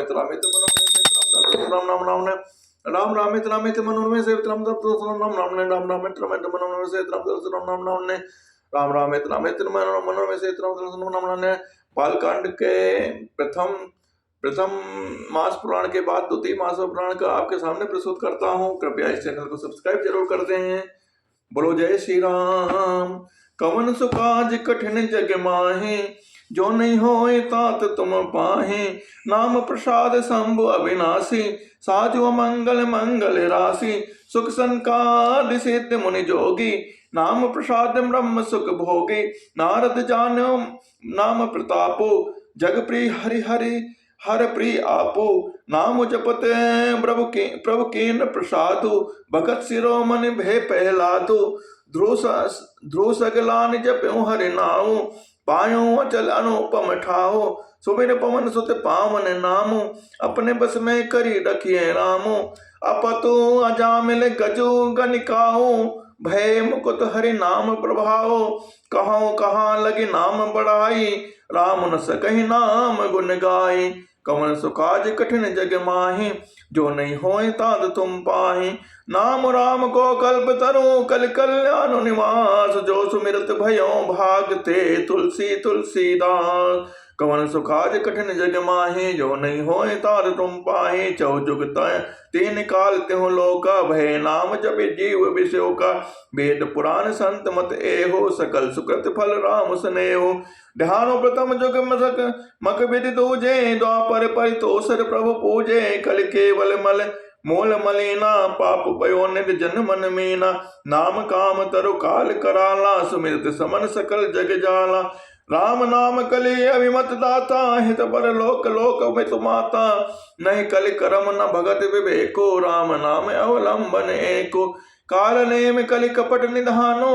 रामित रामित राम नाम नाम ने राम रामित रामित मनोरमे से राम नाम नाम ने राम रामित रामित मनोरमे से राम नाम नाम ने राम रामित रामित मनोरमे से राम नाम नाम ने। बालकांड के प्रथम मास पुराण के बाद द्वितीय मास पुराण का आपके सामने प्रस्तुत करता हूँ। कृपया इस चैनल को सब्सक्राइब जरूर कर दें। बोलो जय श्री राम। कवन सुकाज कठिन जग माहे, जो नहीं होए तात तुम पाहे। नाम प्रसाद शंभु अविनाशी, साजु मंगल मंगल राशि। सुख संकाद सिद्ध मुनि जोगी, नाम प्रसाद ब्रह्म सुख भोगी। नारद जानो नाम प्रतापो, जग प्रिय हरि हरि हर प्रिय आपो। नाम जपत प्रभु केन प्रसादु, भगत शिरोमणि भय पहलादु। ध्रुव सगलान जप्यो हरि नामु, पायो अचल अनुपम ठाओ। सुमिर पवन सुत पावन नामु, अपने बस में करी रखिए रामो। अपतु अजामिल गजु गनिकाओ, भय मुकुट हरि नाम प्रभाओ। कहाँ कहाँ लगे नाम बढ़ाई, राम न सकहि नाम गुण गाई। कवन सुकाज कठिन जग माहि, जो नहीं होए तात तुम पाहि। नाम राम को कल्प तरु कल कल्याण निवास, जो सुमिरत भयो भागते तुलसी तुलसीदास। कवन सुकाज कठिन जग माहि, जो नहीं होए तात तुम पाहि। चौ जुग तीन काल त्यों लोका, भय नाम जप जीव विषयो का। वेद पुराण संत मत एहो, सकल सुकृत फल राम स्नेहो। ध्यानो प्रथम जुग मक विधि दूजे, द्वापर परितोषर प्रभु पूजे। कल केवल मल मोल मलिना, पाप पयो निध जन मन मीना। नाम काम तरु काल कराला, सुमिरत समन सकल जग जाला। राम नाम कलि अभिमत दाता, हित पर लोक लोक मित माता। नहीं कलि करम न भगत विवेको, राम नाम अवलंबन एको। काल नेम कलि कपट निधानो,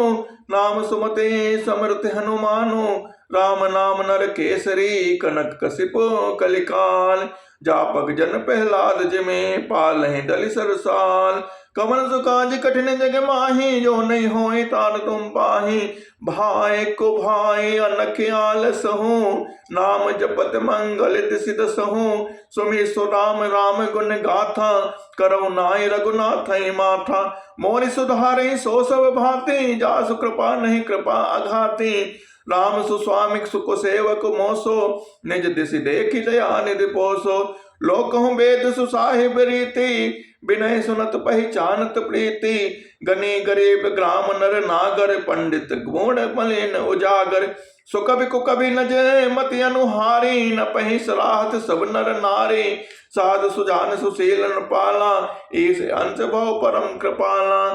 नाम सुमते समृत हनुमानो। राम नाम नर केसरी, कनक कसिपो कलिकाल। जापक जन प्रहलाद जिमे, पालहि दलि सरसाल। कवन सुकाज कठिन जग माहि, जो नहीं होए तात तुम पाहि। भाई को भाई अनख आलस हो, नाम जपत मंगल सिद्ध सहो। सुमिरु राम राम गुण गाथा, करौ नाय रघुनाथ माथा। मोरि सुधारे सो सब भाते, जासु कृपा नहीं कृपा अघाते। राम सुस्वामिक सुख सेवक मोसो, निज दिशि देखि दया निधि पोसो। लोकहु वेद सुसाहिब रीति, विनय सुनत पहचानत प्रीति। गनी गरीब ग्राम नर नागर, पंडित गुण मलिन उजागर। सो कवि को कवि न जय मति अनुहारी, न पहि सराहत सब नर नारी। साधु सुजान सुशील पाला, ईस अंश भव परम कृपाला।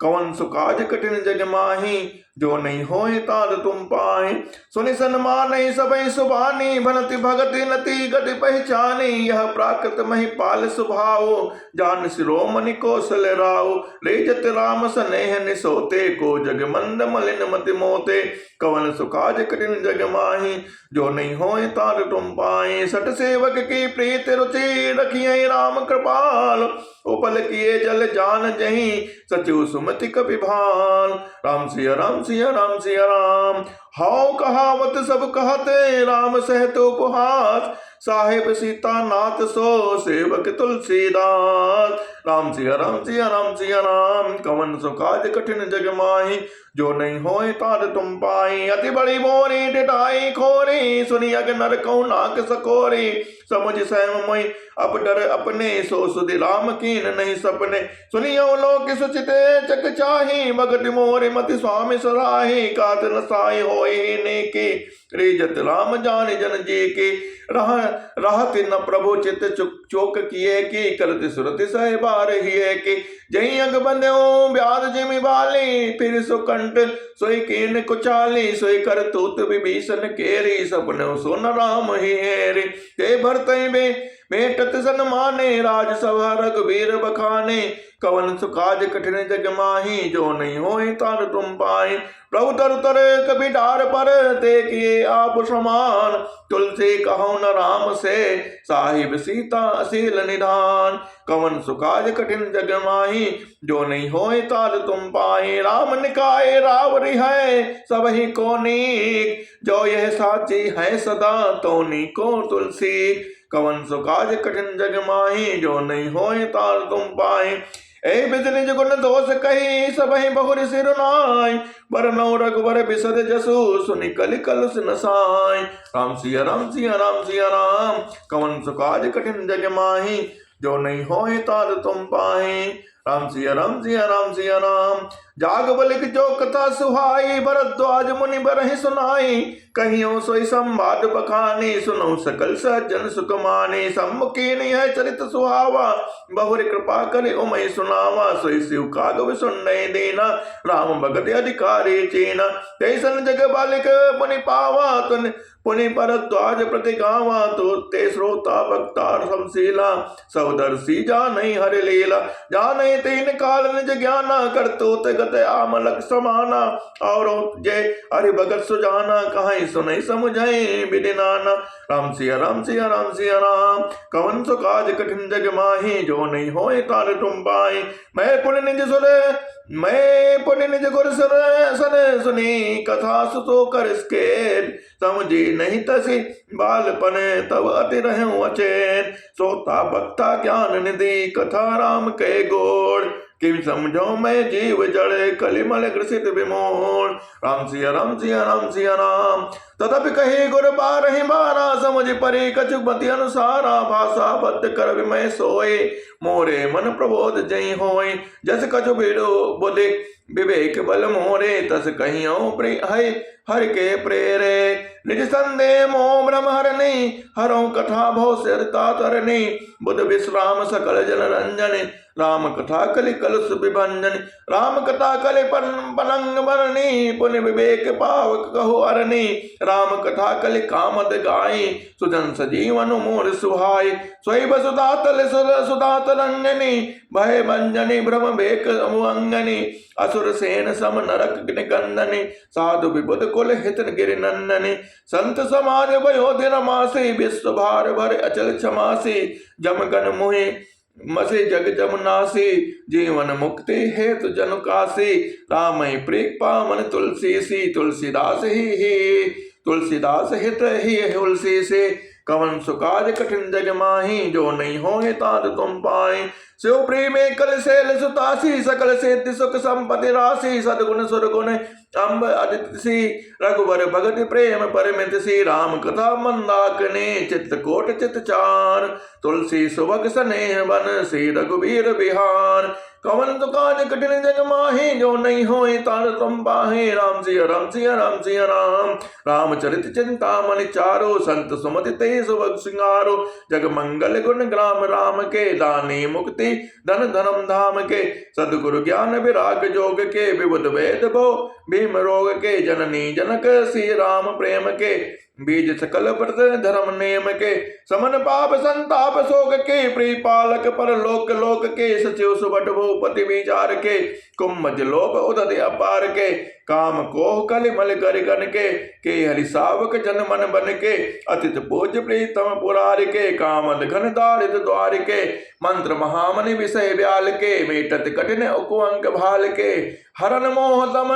कवन सुकाज कठिन जग माहि, जो नहीं होए तात तुम पाहि। सुनि सन्मानहि सबहि सुभानि, भनति भगति नति गति पहचानी। यह प्राकृत महिपाल स्वभाव, जान शिरोमणि कौशल राव। लेजत राम स्नेह निसोते, को जग मंद मलिन मति मोते। कवन सुकाज कठिन जग माहि, जो नहीं होए तात तुम पाहि। सठ सेवक की प्रीत रुचि, रखिए राम कृपाल। उपल किए जल जान जहीं, सचिव सुमति कपि भाल। राम सिया राम सिया राम सिया राम, हाउ कहावत सब कहते। राम सहत उपहास, साहिब सीता नाथ सो सेवक तुलसीदास। राम सिया राम सिया राम सिया राम, कवन सुकाज कठिन जग माहि। जो नहीं होए तात तुम पाहि। अति बड़ी मोरी टिटाई खोरी, सुनी अग नर कौ नाक सकोरी। समुझ सहम मोहि अब डर अपने, सो सुधि राम कीन नहीं सपने। सुनियो लोक सुचिते चक चाही, भगति मोरि मति स्वामी सराही। कात न साई होई नेकी, रीजत राम जानि जन जी की। रहत न प्रभु चित चोक किए की, करति सुरति सह बार हिए की। जही अग बंध्यो ब्याज जिमि बाली, फिर सुकंठ सोई कीन कुचाली। सोई कर तूत विभीषण केरी, सपने सोन राम ही हेरी। ते भरतहि भेटत सन्माने, राज सभा रघुवीर बखाने। कवन सुकाज कठिन जग माहि, जो नहीं होए तात तुम पाहि। प्रभु तरु तर कभी डार पर, ते किए आप समान। तुलसी कहो न राम से, साहिब सीता असील निधान। कवन सुकाज कठिन जग माहि, जो नहीं होए तात तुम पाहि। राम निकाय रावरि है, सबहि को नीक। जो यह साची है सदा, तो नीको तुलसी। कवन सो काज कठिन जग माही, जो नहीं होए तार तुम पाए। ए बिजली गुण दोष कही, सबहि बहुरि सिर नाय, बर नौ रघुबर बिसर जसु, सुनि कलि कलुष नसाय। राम सिया राम सिया राम सिया राम, कवन सो काज कठिन जग माही, जो नहीं होए तार तुम पाए। राम सिया राम सिया राम सिया राम, जाग बलिक जो कथा सुहाई, भरद्वाज मुनि बरहि सुनाई, कहियो सोई संवाद बखानी, सुनो सकल सज्जन सुख मानी। सम्मुखीन है चरित सुहावा, बहुरी कृपा करे उमय सुनावा, सोई शिव कागव सुनने देना, राम भगत अधिकारी चीना। तैसन जग बालिक मुनि पावा, तुन पुनि भरद्वाज प्रति गावा, तो ते श्रोता भक्ता समशीला, सवदर्शी जानई हरि लीला। जानई तीन काल निज ज्ञाना, करतूत गत आमलक समाना, और जय हरि भगत सुजाना, कहाई सुनई समझई विधि नाना। राम सिया राम सिया राम सिया राम, कवन सो काज कठिन जग माही, जो नहीं होए तार तुम पाए। मैं पुण्य निज गुर सन सुनी, कथा सुतो कर स्केर, समझी नहीं तसी बालपन तब अति रहूं अचेत। सोता भक्ता ज्ञान निधि, कथा राम के गोड़, किम समझो मैं जीव जड़े, कलिमल ग्रसित विमोड़। राम सिया राम सिया राम सिया राम, तदपि कहे गुर बारहि बारा, समझ परे कछु मति अनुसारा, भाषा बद्ध कर विमय सोए, मोरे मन प्रबोध जई होय। जस कछु बीड़ो बुद्धि विवेक बल मोरे, तस कहियो हर के प्रेरे। निज संदेह मोह भ्रम हरनि, हरौ कथा भव सिरता तरनि, बुध विश्राम सकल जन रंजन, राम कथा कलि कलुष विभंजन। राम कथा कलि पलंग बरनी, पुनि विवेक पावक कहो अरनी, राम कथा कलि कामद गाई, सुजन सजीवन मोर सुहाई। सोई बसुधा तल सुधा तरंजनी, भय भंजनी भ्रम भेक अंगनी, असुर सेन सम नरक निकंदनी, साधु विबुध कुल हित गिरि नंदनी। संत समाज वयोधि रमासी, विश्व भार भर अचल क्षमासी, जमगन मुहि मसे जग जमुनासी, जीवन मुक्ति हेतु जनु कासी, राम प्रेक पावन तुलसी सी, तुलसीदास हित ही तुलसी से। कवन सुकाज कठिन जग माही, जो नहीं होए तार तुम पाए। शिव प्रेम कल शैल सुतासी, सकल सिद्धि सुख संपत्ति राशि, सदगुण सुरगुण अम्ब अदिति, रघुवर भगत प्रेम परमित सी। राम कथा मंदाकिनी, चित्त कोट चित चार, तुलसी सुभग स्नेह बन सी, रघुवीर बिहार। कवन तो काज कठिन जग माही, जो नहीं होए तार तुम पाहे। राम सिया राम सिया राम सिया राम, रामचरित चिंतामणि चारो, संत सुमति ते सुभग सिंगारो। जग मंगल गुण ग्राम राम के, दानी मुक्ति धन धर्म धाम के, सदगुरु ज्ञान विराग जोग के, विबुध वेद भो भीम रोग के, जननी जनक सी राम प्रेम के, बीज सकल व्रत धर्म नेम के, समन पाप संताप शोक के, प्रिय पालक पर लोक लोक के, सचिव सुबट भूपति विचार के, कुमज लोभ उदय अपार के, काम कोह कलि मल गरिगन के हरि सावक जन मन बन के, अतिथ पूज्य प्रीतम पुरार के, कामद घन दारिद द्वार के, मंत्र महामनि विषय व्याल के, मेटत कठिन उकुअंक भाल के, हरन मोह तम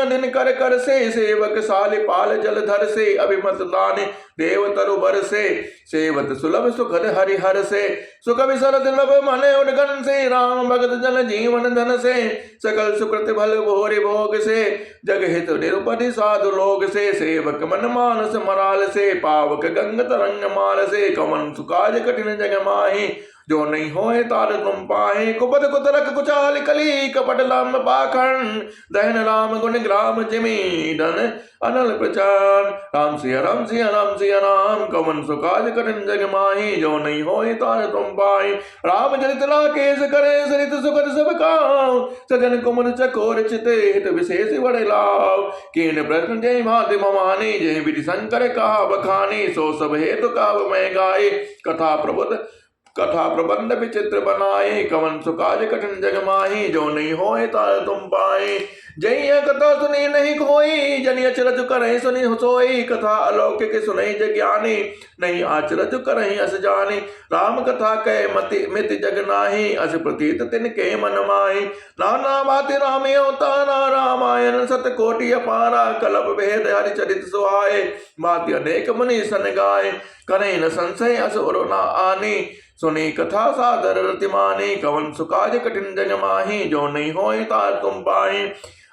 दिन कर कर से, सेवक साल पाल जल धर से, अभिमत दान देव तरु बर से, सेवत सुलभ सुखद हरिहर से, सुख विसरद लब मन उदगन से, राम भगत जन जीवन धन से, सकल सुकृत भल भोरि भोग से, जग हित निरुपति साधु लोग से, सेवक मन मानस मराल से, पावक गंग तरंग माल से। कवन सुकाज कठिन जग माही, जो नहीं होए तार तुम पाए। कुपद कुतरक कुचाल कली, कपट लंब पाखंड, दहन राम गुण ग्राम जिमी धन अनल प्रचार। राम सिया राम सिया राम सिया राम, कवन सुकाज कठिन जग माही, जो नहीं होए तार तुम पाए। राम चरित राकेश करे, सरित सुखद सब काऊ, सजन कुमन चकोर चिते, हित विशेष बड़े लाभ। कीन प्रश्न जय भांति ममानी, जय विधि शंकर कहा बखानी, सो सब हेतु काव मैं गाये, कथा प्रबुद्ध कथा प्रबंध विचित्र बनाए, कवन सुकाज कठिन जग माही, जो नहीं होए तार तुम पाए। जय कथा सुनी नहीं खोई, जनि अचरज करहि सुनी सोई, कथा अलौकिक सुनहि जग ज्ञानी, नहीं आचरज करहि अस जानी। राम कथा कह मति मिति जग नाही, अस प्रतीत तिनके मन माही। नाना भांति रामे अवतारा, रामायण सत कोटि अपारा, कलप भेद हरि चरित सुहाए, भांति अनेक मुनि सन गाए। करें न संशय अस उर न आनी, सुनी कथा सादर रति मानी, कवन सुकाज कठिन जग माही, जो नहीं होए तार तुम पाई।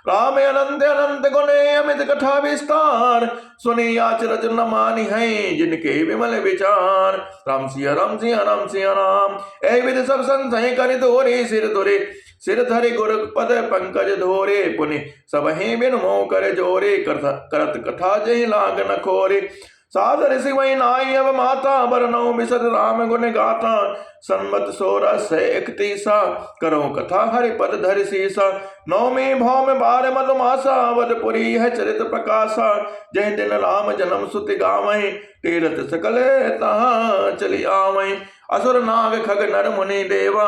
राम अनंत अनंत गुणे अमित कथा विस्तार, सुनी आचरज न मानी है, जिनके विमल विचार। राम सिया राम सिया राम सिया राम, ए विद सब संशय कर धोरे, सिर धरे गुर पद पंकज धोरे, पुनि सब ही बिन मोह कर जोरे, करत कथा जहि लाग न खोरे। सादर सिवै नाई अब माता, बरनौ बिसर राम गुण गाथा, सन्मत 1631 करो कथा हरि पद धरि सीसा। नौमी भौम बार मधुमासा, वदपुरी है चरित प्रकाशा, जय दिन राम जन्म सुति गावै, तीरथ सकल तहाँ चली आवै। असुर नाग खग नर मुनि देवा,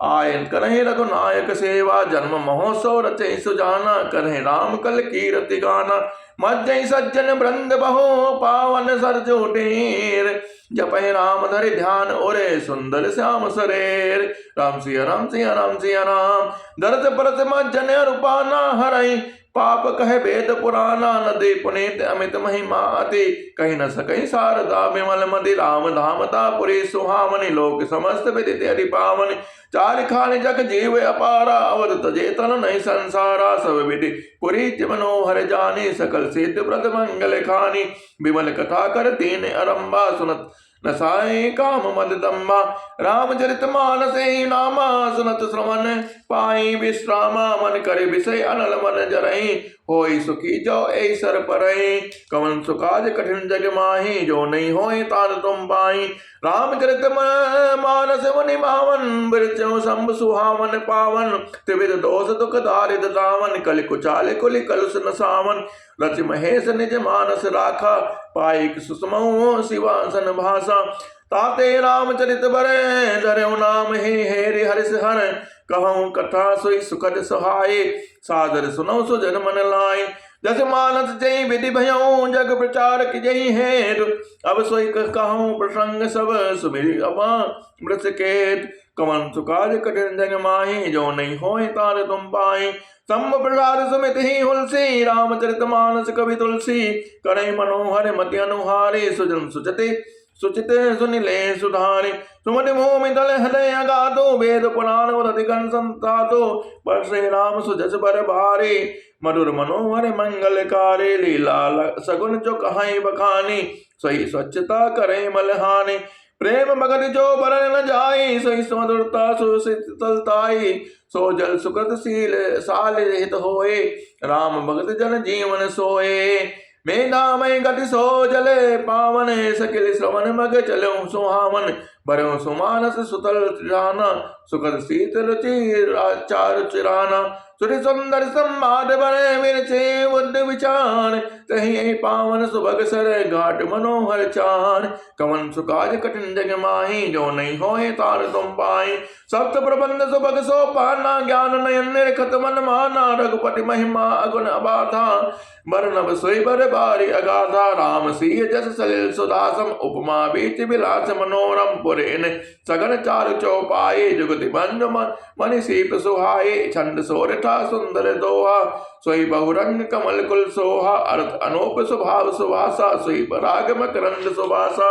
आयन करहि रघुनायक सेवा, जन्म महोत्सव रचै सुजाना, करहि राम कल कीरति गाना। मज्जै सज्जन वृंद बहो, पावन सरजू ढेर, जपहि राम धरि ध्यान उरे, सुंदर श्याम सरेर। राम सिया राम सिया राम सिया राम, दरस परस मज्जन रूपाना, हरै पाप कहे वेद पुराना, नदी पुनीत अमित महिमा अति, कहीं न सकई शारदा विमल मदि। राम धाम तापुरी सुहामनि, लोक समस्त विदित हरि पावनि। चारि खानि जग जीव अपारा, अवध तजे तन नहीं संसारा, सब विधि पुरी मनोहर जानी, सकल सिद्ध व्रत मंगल खानी। विमल कथा कर दीन अरंबा, सुनत नसाए काम मद दम्बा। रामचरित मानस ही नामा, सुनत श्रवण पाई विश्रामा। मन करे विषय अनल मन जरई, होई सुखी जो ऐसर परई। कवन सुकाज कठिन जग माही, जो नहीं होई तार तुम पाई। रामचरित मानस मुनि भावन, बिरचो शंभ सुहावन पावन। त्रिविध दोष दुख दारिद दावन, कलि कुचाल कुलि कलुष न सावन। रच महेश निज मानस राखा, पाइक सुषमऊ शिवासन भाषा। ताते रामचरित बरे, धरऊ नाम हे हेरि हरिष हर। कहूँ कथा सोई सुखद सहाय, सादर सुनौ सुजन मन लाय। जस मानस जय विधि भयऊ, जग प्रचार की हेतु। अब सोई कहूँ प्रसंग सब, सुमिरि अबा मृत केत। कवन सुकाज कठिन जग माही, जो नहीं होए तार तुम पाई। सम्भ प्रसाद सुमित ही हुलसी, रामचरित मानस कवि तुलसी। करे मनोहर मति अनुहारे, सुजन सुचते सुचित सुनिले सुधारे। सुमति भूमि तल हृदय अगाधो, वेद पुराण वदति गण संतातो। पर श्री राम सुजस बर भारे, मधुर मनोहर मंगलकारे। लीला सगुन जो कहाई बखानी, सही स्वच्छता करे मलहानी। प्रेम भगत जो बरन न जाई, सही मधुरता सुशीतलताई। सो जल सुकृत शील साल हित होए, राम भगत जन जीवन सोए। मेघामय गति सो जले पावन, सकिल श्रवण मग चलो सुहावन। बरऊ सुमानस सुतल त्रिराना, सुखद शीत रुचि चारु चिराना। सुरि सुंदर संवाद बने विरचे बुद्ध विचार, कहीं पावन सुभग सर घाट मनोहर चार। कवन सुकाज कठिन जग माही, जो नहीं होए तार तुम पाई। सप्त प्रबंध सुभग सो पाना, ज्ञान नयन निरखत मन माना। रघुपति महिमा अगुण अबाधा, बरनब सोई बर बारी अगाधा। राम सिय जस सलिल सुदासम, उपमा बीच विलास मनोरम। पुरेन सगन चारु चौपाई, जुगति बंधु मणि सीप सुहाई। छंद सोरठा सुंदर दोहा, सोई बहुरंग कमल कुल सोहा। अर्थ अनूप स्वभाव सुभाषा, सोई पराग मकरंद सुभाषा।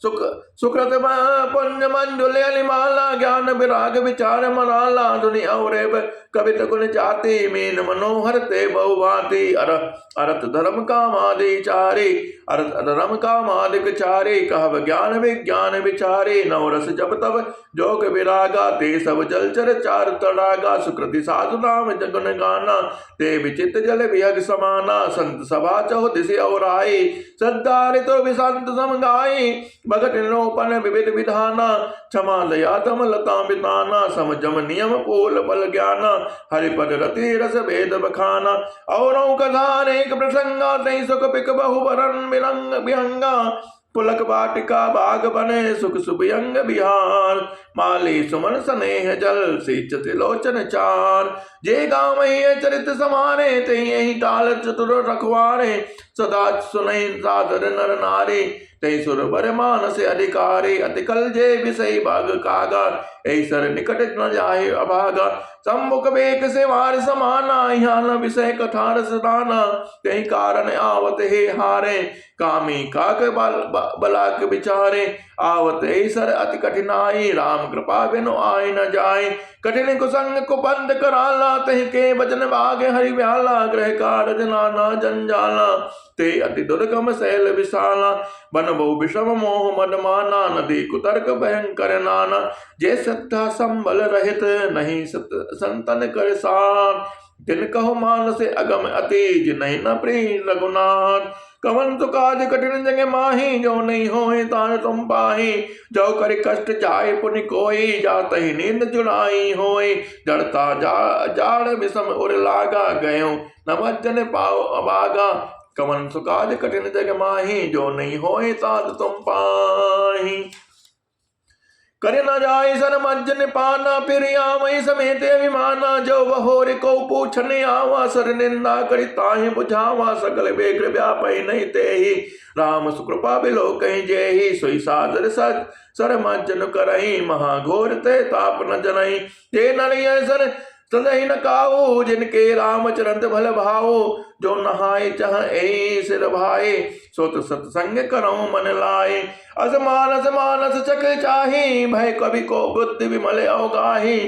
सुकृत पुण्य मंजुल अलिमाला, ज्ञान विराग विचार मनाला। धुनि औरे कवित गुण जाति, मीन मनोहर ते बहुभांति। अरथ धर्म कामादि चारि, अरथ धर्म कामादिक चारि। कहव ज्ञान विज्ञान विचारे, नवरस जप तब जोग विरागा। ते सब जलचर चार तड़ागा, सुकृति साधु नाम जगुन गाना। ते विचित जल विहग समाना, संत सभा चहु दिशि औराई। सद्दारित विसंत समगाई, भगत निरूपण विविध विधाना। क्षमा दया तमलता बिताना, समझम नियम पोल बल ज्ञाना। हरिपद रति रस भेद बखाना, औरों कथा अनेक प्रसंगा। तई सुख पिक बहु बरन बिरंग विहंगा, पुलक वाटिका बाग बने सुख सुभयंग बिहार। माली सुमन स्नेह जल सींचत लोचन चार। जे गाँव में चरित समारे ते यही टाल चतुर रखवारे। सदा सुनई सादर नर नारी ते सुरवर मानस अधिकारी। अति कल जे विषय भाग कागा ऐसर निकट न जाए अभागा। सम्मुख बेक से वार समाना यहाँ न विषय कथा रस दाना। कहीं कारण आवत हे हारे कामी काक बलाक विचारे। आवत ऐसर अति कठिनाई राम कृपा बिनु आय न जाए। कठिन कुसंग कुपंद कराला तहि के वचन भाग हरि व्याला। ग्रह कारज नाना जंजाला ते अति दुर्गम शैल विशाला। बन बहु विषम मोह मद माना नदी कुतर्क भयंकर नाना। जे श्रद्धा संबल रहित नहीं संतन कर सार। दिन कहो मानस अगम अति जिन्हि न प्रिय रघुनाथ। कवन तो काज कठिन जग माही जो नहीं होए तान तुम पाही। जो कर कष्ट जाय पुनि कोई जात ही नींद जुड़ाई होए। जड़ता जाड़ विषम उर लागा गयो न मज्जन पाओ अभागा। कवन सुकाज कठिन जग माही जो नहीं होए तात तुम पाही। कर न जाय सन मज्जन पाना फिर आवै समेत अभिमाना। जो बहोर को पूछने आवा सर निंदा करी ताहि बुझावा। सकल बेग्र व्यापै नहीं तेहि राम सुकृपा बिलो कहीं जेहि। सोई सादर सच सर मज्जन करही महाघोर ते ताप न जनहि। ते नरिय सर सदहि न काऊ जिनके राम चरंत भल भाऊ। जो नहाय चह ए सिर भाई सोत सत्संग करो मन लाए। असमानस मानस चक चाही भय कवि को बुद्धि विमल अवगाही।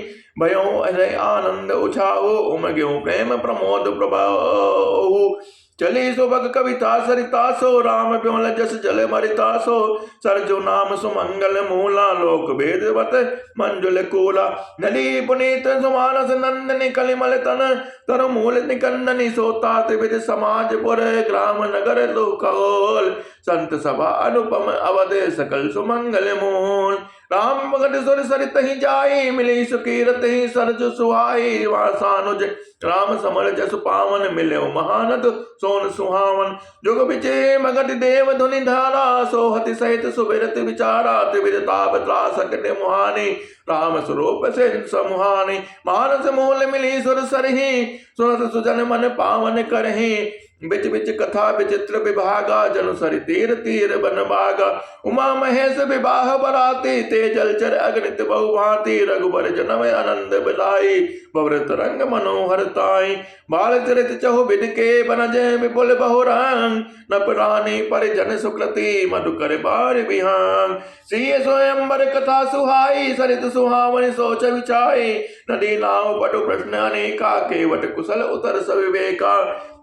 भयो हृदय आनंद उछाओ उमग्यो प्रेम प्रमोद प्रभाओ। चली सुभग कविता सरितासो राम विमल जस जल मरितासो। सरजो नाम सुमंगल मूला लोक भेदवत मंजुल कूला। नली पुनीत सुमानस नंदनी कलिमल तन तरु मूल निकंदनी। सोता त्रिविध समाजपुर ग्राम नगर लोकौल। संत सभा अनुपम अवध सकल सुमंगल मूल। राम भगत सुर सरित ही जाई मिली सुकीरत ही सरज सुहाई। वासानुज राम समर जस पावन मिले महानद सोन सुहावन। जुग बिचे मगध देव धुनि धारा सोहति सहित सुबिरत विचारा। त्रिविध ताप त्रासक मुहानी राम स्वरूप से समुहानी। मानस मूल मिली सुर सरही सुनत सुजन मन पावन करही। बिच बिच कथा विचित्र विभागा जनु सरि तीर तीर बन बागा। उमा महेश विवाह बराती ते जलचर अगणित बहुभांति। रघुबर जनम आनंद बिलाई बवृत रंग मनोहर ताई। बाल चरित चहु बिद के बनज विपुल बहुरंग। नप रानी परिजन सुकृति मधुकर बार बिहान। सिय स्वयंवर कथा सुहाई सरित सुहावनि सोच विचाई। नदी नाव पटु प्रश्न अनेका केवट कुशल उत्तर सविवेका।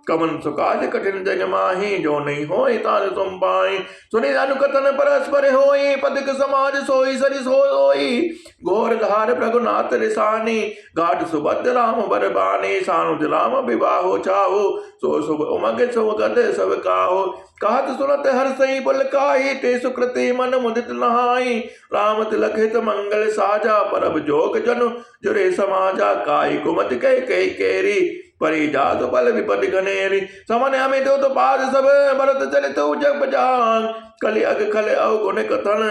कवन सुकाज कठिन जग माही जो नहीं होए तान तुम पाई। सुनि अनुकथन परस्पर होई पथिक समाज सोई सरि सोई। घोर धार प्रघुनाथ रिसानी घाट सुभद्र राम बरबानी। सानुज राम विवाहो चाहो सो शुभ उमग सुगत सब काहो। कहत सुनत हर्षई बुल काही ते सुकृति मन मुदित नहाई। राम तिलक हित मंगल साजा परब जोग जनु जुरे समाजा। काई कुमत कई केरी परी जात बल विपद घनेरी। समन अमित तो पाद सब भरत चलित जग जान। कलि अग खल अवगुण कथन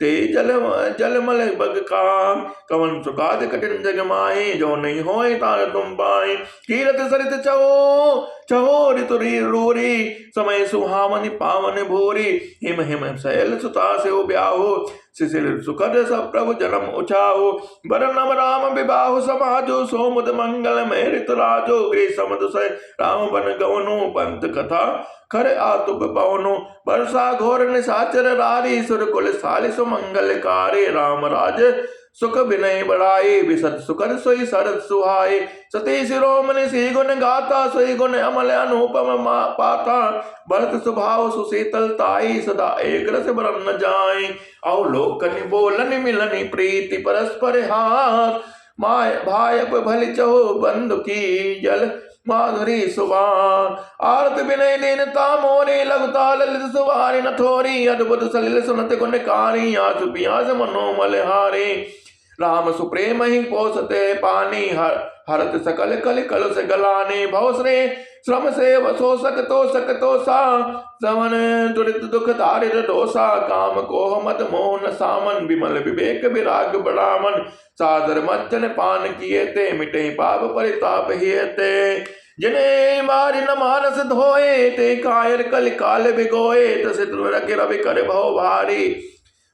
ते जल मल बग कान। कवन सुकाज कठिन जग माही जो नहीं होए तार तुम पाए। कीरत सरित चहो ऋतुरी रूरी समय सुहावनि पावन भूरी। हिम हिम शैल सुता से ब्याहो शिशिर सुखद सब प्रभु जन्म उछाओ। बरनम राम विबाहु समाजो सोमुद मंगल में ऋतुराजो। गृह समुद से राम बन गवनो पंत कथा खर आतुब पवनो। वर्षा घोर निशाचर रारी सुर कुल सालि सुमंगलकारी। राम राज सुख विनय बढ़ाई विशद सुखद सोई सरद सुहाई। सती शिरोमणि सी गुण गाता सोई गुण अमल अनुपम पाता। भरत स्वभाव सुशीतलताई सदा एक रस बरन न जाए। अवलोकन बोलन मिलनि प्रीति परस्पर हार। माय भाई भली चहो बंधु की जल माधुरी सुबान। आरत विनय दीनता मोरी लघुता ललित सुवारी न थोरी। अद्भुत सलिल सुनत गुणकारी आसु पियास मनोमल हारी। राम सुप्रेम ही पोसते पानी, हरत सकल कल कल से गलाने, भव श्रे श्रम से वसो सकतो सा, समन तुरित दुख दारिद्र दोषा, काम कोह मत मोहन सामन, विमल विवेक विराग बढ़ामन, सादर मज्जन पान किए ते, मिटे पाप परिताप हिए ते, जिन्हें मारि न मानस धोए, ते कायर कल काल बिगोए, तसे रवि रवि कर भव भारी,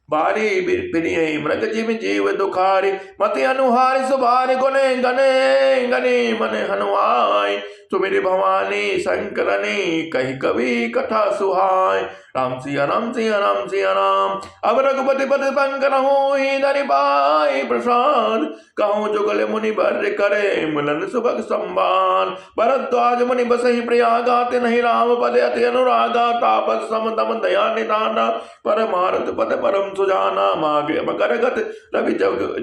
बारी बिरिय मृग जीव दुखारी, मति अनुहारी सुबार गुने गने गने मन हनुआय, तुमेरी भवानी शंकरनी, कही कवि कथा सुहाय। राम सिया राम सिया राम सिया राम। अब रघुपति पद पंकन होई, धरि पाई प्रसाद, कहूँ जुगल मुनि बर करे, मिलन सुभग संवाद, भरद्वाज मुनि बसहि प्रयागा, तिन्हि राम पद अति अनुरागा, तापस सम दम दया निदाना, परमारथ पद परम सुजाना, मागे मकर गत रवि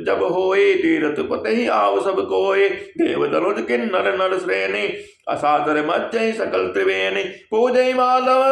जब होए, तीरथ पते ही आव सब कोय, देव दनुज किन्नर नर श्रेणी, असादर मज्जै सकल त्रिवेणी, पूजै माधव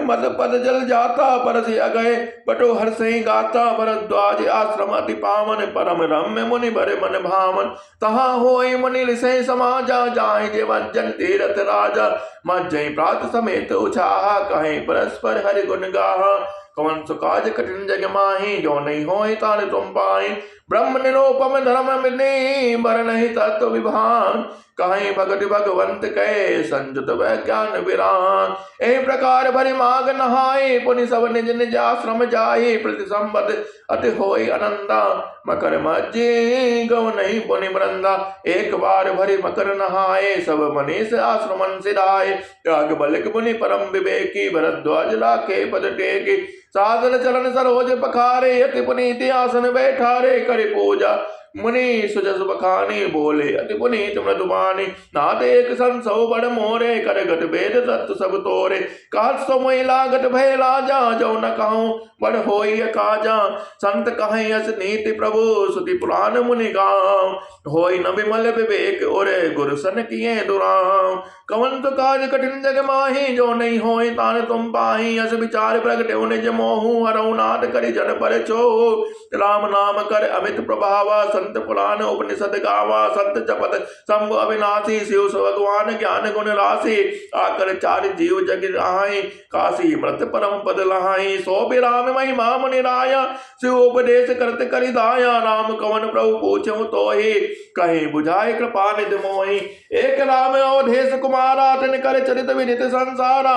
मद पद जल जाता, परस अगय बटो हर्ष ही गाता, भरद्वाज आश्रम अति पावन, परम रम्य मुनि भरे मन भावन, तहाँ होई मुनि ऋषि समाजा, जाहि जीवन तीरथ राजा, मज्जै प्रात समेत उछाहा, कहीं परस्पर हरि गुण गाहा, कवन सुकाज कठिन जग माही, जो नहीं होई तान तुम पाई, ब्रह्म निरोपम धर्म मिली, बर नहीं तत्व विभान, कहीं भगति भगवंत कहे, संजुत वह ज्ञान विरान, ए प्रकार भरि माग नहाए, पुनि सब निज निज आश्रम जाए, प्रति संबद अति होई आनंदा, मकर मज्जै गौ नहीं पुनि वृंदा, एक बार भरि मकर नहाए, सब मनीष आश्रमन सिधाए, त्याग बलिक मुनि परम विवेकी, भरद्वाज राखे पद टेकी, साधन चरण सरोज पखारे, अति पुनीति आसन बैठारे, करे पूजा मुनि सुजस बखानी, बोले अति पुनीत मृदुबानी, नाथ एक संसो बड़ मोरे, कर गट वेद तत्व सब तोरे, काज सो मोहि लागत भय लाजा, जो न कहूँ बड़ होई काजा, संत कहें यस नीति प्रभु, सुति पुराण मुनि गाँव, होई न विमल विवेक ओरे, गुरु सन किए दुराव, कवन तो काज कठिन जग माही, जो नहीं होई तान तुम पाही, यस विचार प्रगटे निज मोहू, हरऊ नाथ करि जन पर छोहू, राम नाम कर अमित प्रभावा, संत पुराण उपनिषद गावा, संत जपत शंभु अविनाशी, शिव भगवान ज्ञान गुण राशि, आकर चार जीव जग आहाई, काशी मृत परम पद लहाई, सो बिराम महिमा मुनि राया, शिव उपदेश करत करि दाया, राम कवन प्रभु पूछऊ तोहि, कहे बुझाए कृपा निधि मोहि, एक राम अवधेश कुमारा, तिन कर चरित विदित संसारा,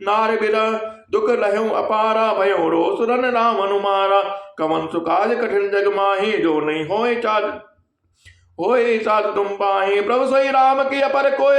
नार बिरा दुख लहु अपारा, भयो रोसुरन राम अनुमारा, कवन सुकाज कठिन जग माही, जो नहीं होए चाल होए साध तुम पाही, प्रभु सोई राम की अपर कोय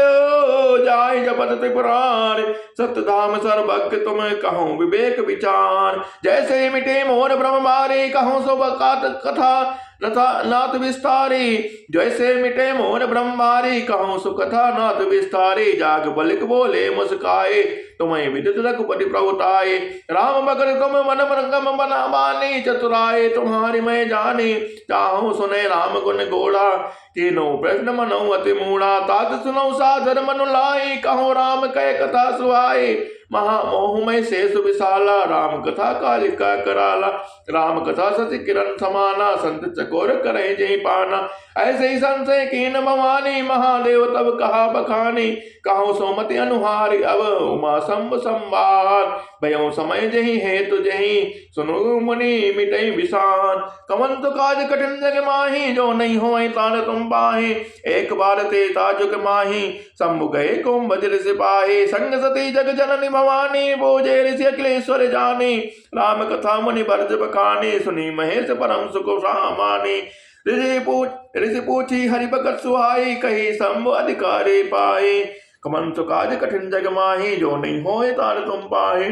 जाय, जपत त्रिपुरार सत्य धाम सर्वज्ञ तुम कहूँ विवेक विचार, जैसे मिटे मोर ब्रह्म मारे, कहूँ सो बकात कथा नाथ विस्तारी, जैसे मिटे मोर ब्रह्मारी, कहूँ सुकथा नाथ विस्तारी, जाग बलिक बोले मुस्काए, तुम्हें विदित रघुपति प्रभुताए, राम मगर तुम मन मृगम बना बानी, चतुराए तुम्हारी मैं जानी, चाहूँ सुने राम गुण गोड़ा, तीनों प्रश्न मनो अति मूढ़ा, तात सुनो साधर मनु लाई, कहूँ राम कह कथा सुहाई, महामोह में शेष विशाला, राम कथा कालिका कराला, राम कथा सति किरण समाना, संत चकोर करे जय पाना, ऐसे ही संशय कीन भवानी, महादेव तब कहा बखानी, कहो सोमति अनुहारी, अब उमा शंभ संवार, भयउ समय जही हेतु जही, सुनो मुनि मिटई विषान, कवन तो काज कठिन जग माही, जो नहीं होए तान तुम पाही, एक बार ते ताजुक माही, शंभु गए कुंभ बज्र सिपाही, संग सती जग जननी भवानी, बोझे ऋषि अखिलेश्वर जानी, राम कथा मुनि बरज बखानी, सुनी महेश परम सुख सामानी, ऋषि पूछी हरि भगत सुहाई, कही शंभु अधिकारी पाई, कमन सुकाज कठिन जग माही, जो नहीं होए तान तुम पाही,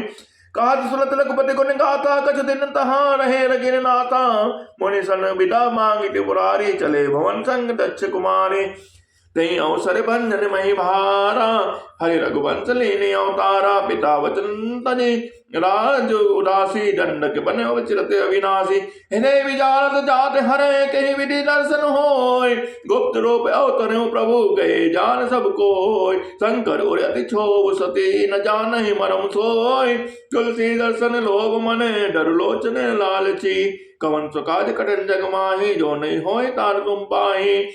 काज सुनत रघुपति गुण गाथा, कछ दिन तहाँ रहे रगिर नाथा, मुनि सन विदा मांगी त्रिपुरारी, चले भवन संग दक्ष कुमारी, तई अवसर भंजन मही भारा, हरि रघुवंश लेने अवतारा, पिता वचन तजे राज उदासी, दंडक बने विचरत अविनाशी, हृदय विचारत जात हरे, कहीं विधि दर्शन होय, गुप्त रूप अवतरो प्रभु गए जान सब कोय, शंकर और अति क्षोभ सती, न जानहि मरम सोय, तुलसी दर्शन लोभ मन, डर लोचन लालची, कवन सुकाज कठिन जग माही, जो नहीं होए तार तुम पाही।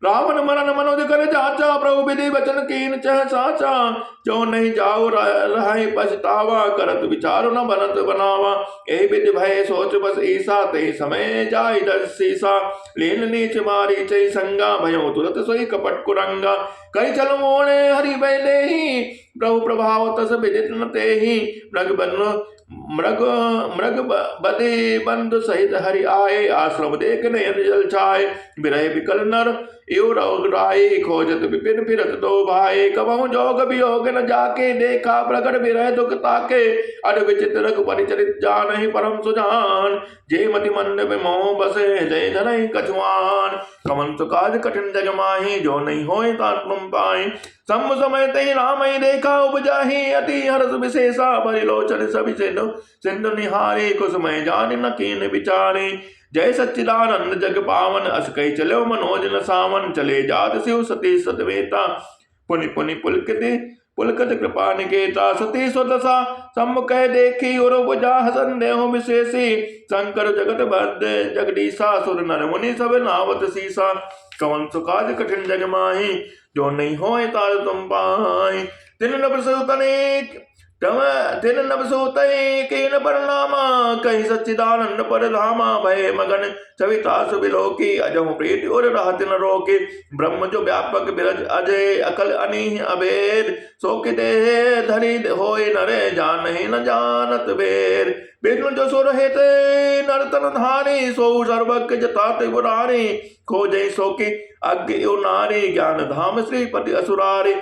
रावण मरण मनोज कर जाचा, प्रभु विधि वचन कीन चह साचा। जो नहीं जाओ रहे पछतावा, करत विचार न बनत बनावा। ए विधि भय सोच बस ईसा, ते समय जाय दस सीसा। लीन नीच मारी चई संगा, भयो तुरत सोई कपट कुरंगा। कई चल मोणे हरि बैले ही, प्रभु प्रभाव तस विदित न तेहि। मृग बदे बंधु सहित हरि आए, आश्रम देख नयन जल छाए। विरह विकल नर यो राय, खोजत विपिन फिरत दो भाई। कबहु जोग वियोग न जाके, देखा प्रकट विरह दुख ताके। अड विचित्र रघुपति चरित जानहि परम सुजान। जय मति मंद मोह बसे, जय धरहि कछुआन। कवन सुकाज कठिन जग माही, जो नहीं होए तात तुम पाई। सम समय तहि राम ही देखा, उपजाहि अति हर्ष विशेषा। परिलोचन सभी सिंधु निहारे, कुसुमय जान न कीन विचारे। जय सच्चिदानंद जग पावन, अस कही चलो मनोज न सावन। चले जात शिव सती सतवेता, पुनि पुनि पुलकत कृपा निकेता। सती स्वदशा सम्मुख देखी, और उपजा संदेह विशेषी। शंकर जगत बद्ध जगदीशा, सुर नर मुनि सब नावत सीसा। कवन सुकाज कठिन जग माही, जो नहीं होए तार तुम पाई। तिन नभ सोतहि कीन परनामा, कही सच्चिदानंद पर धामा। भय मगन सविता सुबिलोकी, अजम प्रीति और रहत न रोके। ब्रह्म जो व्यापक बिरज अजय, अकल अनीह अभेद। सो कि देह धरि होय नरे, जानहि न जानत भेद। विष्णु जो सुर हेत नर्तन धारी, सो सर्वज्ञ जता त्रिपुरारी। खोजहि सो कि अज्ञ यो नारी, ज्ञान धाम श्रीपति असुरारी।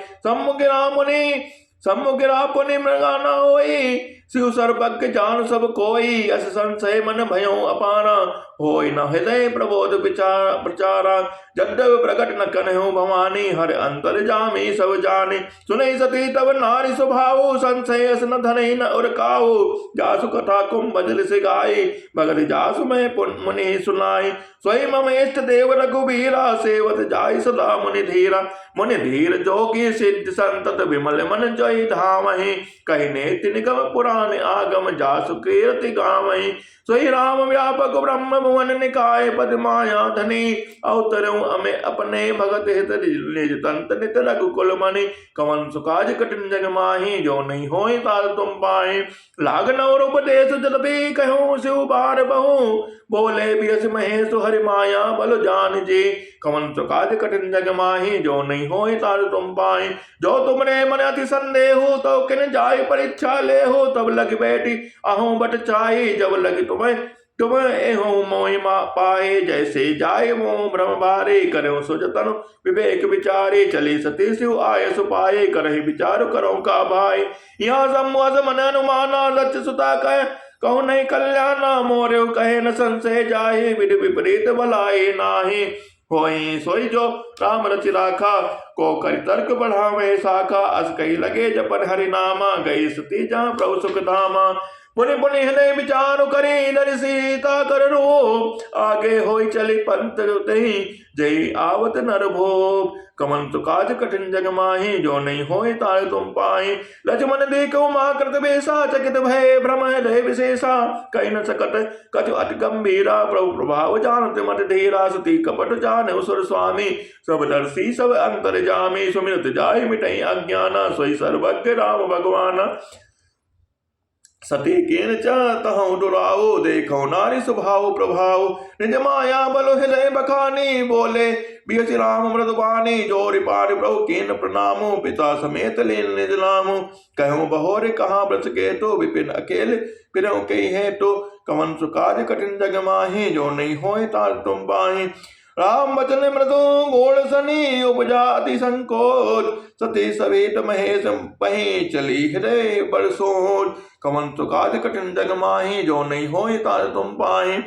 सम्मुख पुनि मृगा न होई, शिव सर्वज्ञ जान सब कोई। अस संशय मन भयो अपारा, होय न हृदय प्रबोध प्रचारा। जगदेव प्रकट न कन्हु भवानी, हर अंतर जामी सब जाने। सुनहि सती तब नारी स्वभाव, संशय अस न धनहि न और काहू। जासु कथा कुंभजल से गाई, भगत जासु मैं मुनि सुनाई। स्वयं मम इष्ट देव रघुबीरा, सेवत जाय सदा मुनि धीरा। मुनि धीर जोगी सिद्ध संतत, विमल मन जय धामहि। कहि नेति निगम पुराण आगम, जासु कीर्ति गावहि। सोई राम व्यापक ब्रह्म भुवन निकाय, पद माया धनी। अवतरऊ अमे अपने, भगत हित निज तंत नित रघुकुल मनि। कवन सुकाज कठिन जग माही, जो नहीं होए ताल तुम पाए। लागन और उपदेश जलबी, कहूँ शिव बार बहु। बोले बियस महेश हरि माया, बल जान जी। कवन सुकाज कठिन जग माही, जो नहीं होए ताल तुम पाए। जो तुमने मन अति संदेह, तो किन जाय परीक्षा ले हो। तब लग बैठी अहूँ बट चाही, जब लगी तुम एहो मोहि पाए। जैसे जाय मोह भ्रम भारे, करो सुजतन विवेक विचारे। चली सती शिव आय सुपाए, करहि विचार करो का भाई। यहाँ सम्मुख मन अनुमाना, लक्ष्य सुता कह कहु नहीं कल्याणा। मोरे कहे न संशय जाहे, विधि विपरीत भलाए नाही। होई सोई जो राम रचि राखा, को करि तर्क बढ़ावे शाखा। अस कही लगे जपन हरि नामा, गई सती जहाँ प्रभु सुख धामा। पुनि पुनि हृदय विचार करी, नर सीता कर रूप। आगे होई चली पंथ तही, जय आवत नर भोप। कमन काज कठिन जग माही, जो नहीं होए ताल तुम पाए। लक्ष्मण देखो माँ कृत बेसा, चकित भय भ्रम हृदय विशेषा। कही न सकत कछु अति गंभीरा, प्रभु प्रभाव जानत मत धीरा। सती कपट जाने सुर स्वामी, सब दर्शी सब अंतर जामी। सुमिरत जाय मिटई अज्ञाना, सोई सर्वज्ञ राम भगवान। सती केन तहु डुराओ, देखो नारी स्वभाव प्रभाव। निज माया बल हृदय बखानी, बोले बियसि राम मृदुबानी। जोरि पारि प्रभु कीन प्रणामो, पिता समेत लीन निज नामो। कहूँ बहोरे कहाँ व्रत के, तो विपिन अकेले फिरऊ कही है। तो कवन सुकाज कठिन जग माही, जो नहीं होए तार तुम पाही। राम बचन मृदु गोड़ सनी, उपजा अति संकोच। सती सवेत महेश पही, चली हृदय बड़ सोच। कवन सुकाज कठिन जग माही, जो नहीं होए तार तुम पाए।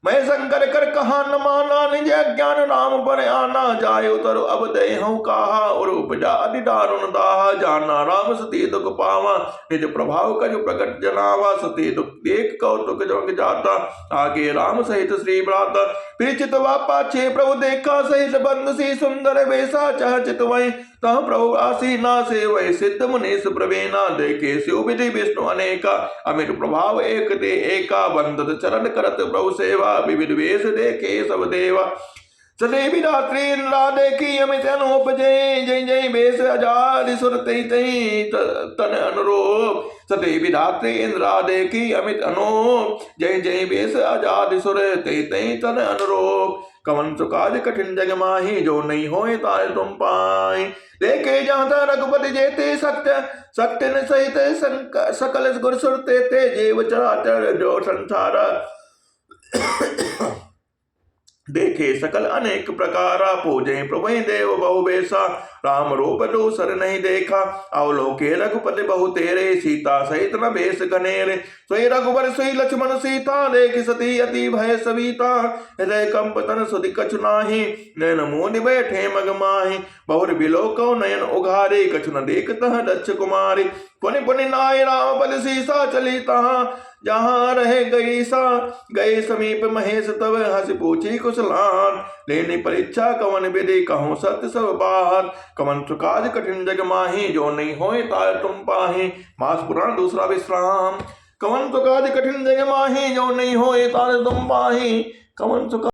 मैं शंकर कर कहा न माना, निज ज्ञान राम पर आना। जाय उतर अब देहु कहा, और उपजा अति दारुण दाहा। जाना राम सती दुख पावा, निज प्रभाव कजु प्रकट जनावा। सती दुख देख कौतुक जग जाता, आगे राम सहित श्री भ्राता। फिर चितवा पाछे प्रभु देखा, सहित बंद सी सुंदर वेशा। चह चितवई तह प्रभु आसीना से वै सिद्ध मुनीश प्रवीणा देखे शिव विधि विष्णु अनेका अमित प्रभाव एक दे एका बंदत चरण करत प्रभु सेवा विविध वेश देखे सब देवा चले विरात्रि इंद्रा देखी अमित अनूप जय जय जय बेस आजाद सुर तई तई तन अनुरूप सते विधात्री इंद्रा देखी अमित अनूप जय जय बेस आजाद सुर तई तई तन अनुरूप कवन सुकाज कठिन जग माही जो नहीं होए तारे तुम पाए देखे जहाँ रघुपति जेते सत्य सत्य न सहित सकल गुर सुरते ते जीव चराचर जो संसार देखे सकल अनेक प्रकारा पूजे प्रभु देव बहु बेसा राम रूप दूसर नहीं देखा अवलोके रघुपति बहु तेरे सीता सहित न बेस गनेरे सोई रघुवर सोई लक्ष्मण सीता देख सती अति भय सविता हृदय कंप तन सुधि कछु नाही नयन मुनि बैठे मग माही बहुर बिलोको नयन उघारे कछु न देखतः दक्ष कुमारी पुनि पुनि नाय राम पद सीसा चली तहाँ जहाँ रहे गई सा गए समीप महेश तब हंस पूछी कुशलान लेने परीक्षा कवन विधि कहूँ सत्य सब बात कवन सुकाज कठिन जग माही जो नहीं होए तार तुम पाही मास पुराण दूसरा विश्राम कवन सुकाज कठिन जग माही जो नहीं होए तार तुम पाही कवन सुकाज